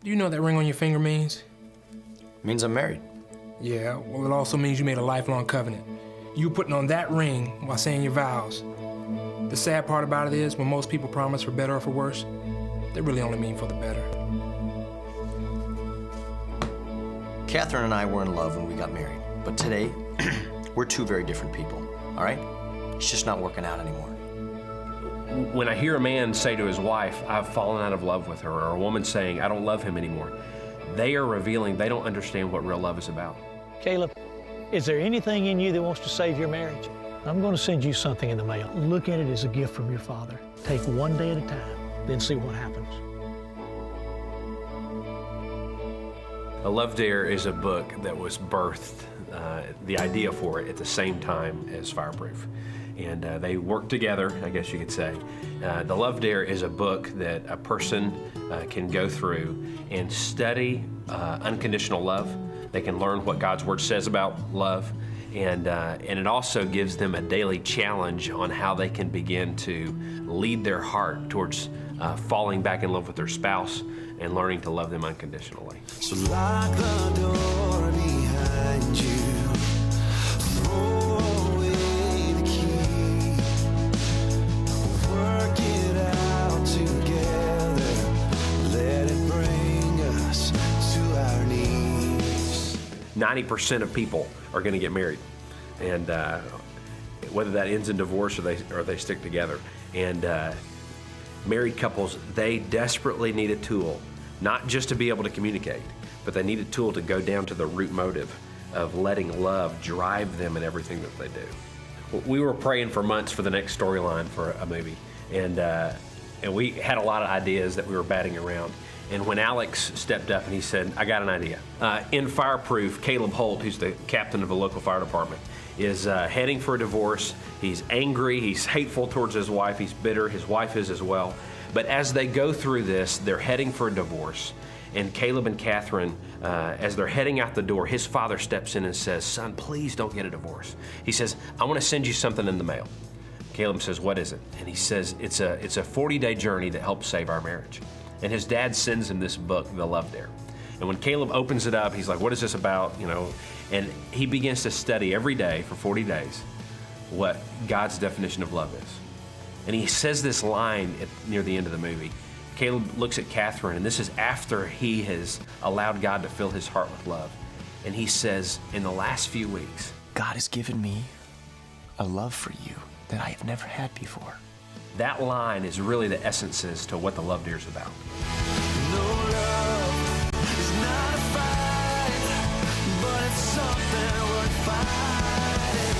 Do you know what that ring on your finger means? Means I'm married. Yeah, well, it also means you made a lifelong covenant. You putting on that ring while saying your vows. The sad part about it is, when most people promise for better or for worse, they really only mean for the better. Catherine and I were in love when we got married, but today, we're two very different people, all right? It's just not working out anymore. When I hear a man say to his wife, I've fallen out of love with her, or a woman saying, I don't love him anymore, they are revealing they don't understand what real love is about. Caleb, is there anything in you that wants to save your marriage? I'm going to send you something in the mail. Look at it as a gift from your father. Take one day at a time, then see what happens. A Love Dare is a book that was birthed, the idea for it, at the same time as Fireproof. And they work together, I guess you could say. The Love Dare is a book that a person can go through and study unconditional love. They can learn what God's Word says about love. And it also gives them a daily challenge on how they can begin to lead their heart towards falling back in love with their spouse and learning to love them unconditionally. So lock the door behind you, throw away the key, work it out together, let it bring us to our knees. 90% of people are going to get married, and whether that ends in divorce or they stick together. And married couples, they desperately need a tool, not just to be able to communicate, but they need a tool to go down to the root motive of letting love drive them in everything that they do. We were praying for months for the next storyline for a movie, and we had a lot of ideas that we were batting around. And when Alex stepped up and he said, I got an idea. In Fireproof, Caleb Holt, who's the captain of a local fire department, is heading for a divorce. He's angry, he's hateful towards his wife, he's bitter, his wife is as well. But as they go through this, they're heading for a divorce. And Caleb and Catherine, as they're heading out the door, his father steps in and says, son, please don't get a divorce. He says, I want to send you something in the mail. Caleb says, what is it? And he says, it's a 40-day journey that helps save our marriage. And his dad sends him this book, The Love Dare. And when Caleb opens it up, he's like, what is this about? You know, and he begins to study every day for 40 days what God's definition of love is. And he says this line near the end of the movie. Caleb looks at Catherine, and this is after he has allowed God to fill his heart with love. And he says, in the last few weeks, God has given me a love for you that I have never had before. That line is really the essence as to what the Love Dare is about. No love is not a fight, but it's something worth fighting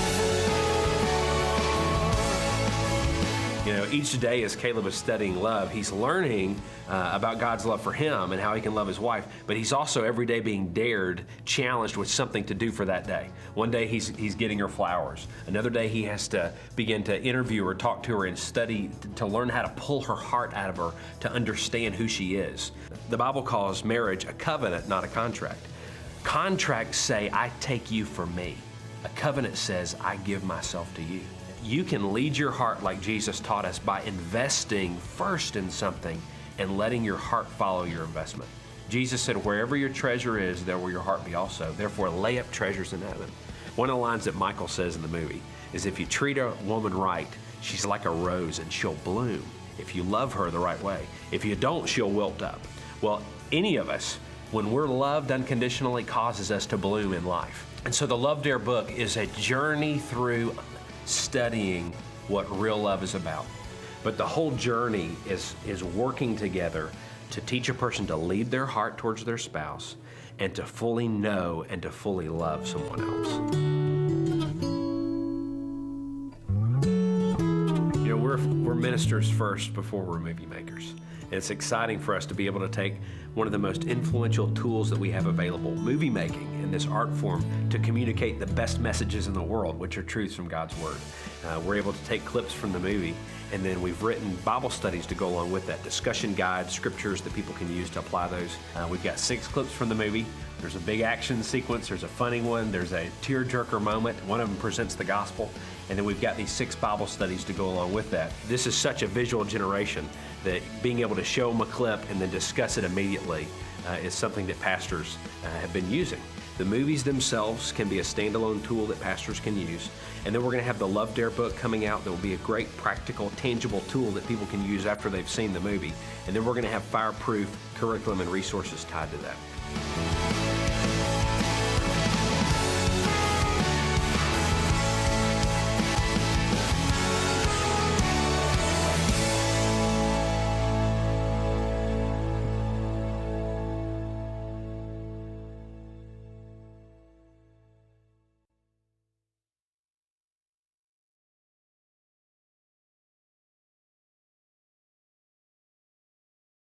for. You know, each day as Caleb is studying love, he's learning about God's love for him and how he can love his wife, but he's also every day being dared, challenged with something to do for that day. One day he's getting her flowers. Another day he has to begin to interview her, talk to her, and study to learn how to pull her heart out of her to understand who she is. The Bible calls marriage a covenant, not a contract. Contracts say, I take you for me. A covenant says, I give myself to you. You can lead your heart like Jesus taught us by investing first in something and letting your heart follow your investment. Jesus said, wherever your treasure is, there will your heart be also. Therefore, lay up treasures in heaven. One of the lines that Michael says in the movie is, if you treat a woman right, she's like a rose and she'll bloom if you love her the right way. If you don't, she'll wilt up. Well, any of us, when we're loved unconditionally, causes us to bloom in life. And so the Love Dare book is a journey through studying what real love is about. But the whole journey is working together to teach a person to lead their heart towards their spouse and to fully know and to fully love someone else. You know, we're ministers first before we're movie makers. And it's exciting for us to be able to take one of the most influential tools that we have available, movie making, in this art form, to communicate the best messages in the world, which are truths from God's Word. We're able to take clips from the movie, and then we've written Bible studies to go along with that, discussion guides, scriptures that people can use to apply those. We've got 6 clips from the movie. There's a big action sequence, there's a funny one, there's a tearjerker moment, one of them presents the gospel, and then we've got these 6 Bible studies to go along with that. This is such a visual generation that being able to show them a clip and then discuss it immediately conveniently is something that pastors have been using. The movies themselves can be a standalone tool that pastors can use. And then we're going to have the Love Dare book coming out that will be a great, practical, tangible tool that people can use after they've seen the movie. And then we're going to have fireproof curriculum and resources tied to that.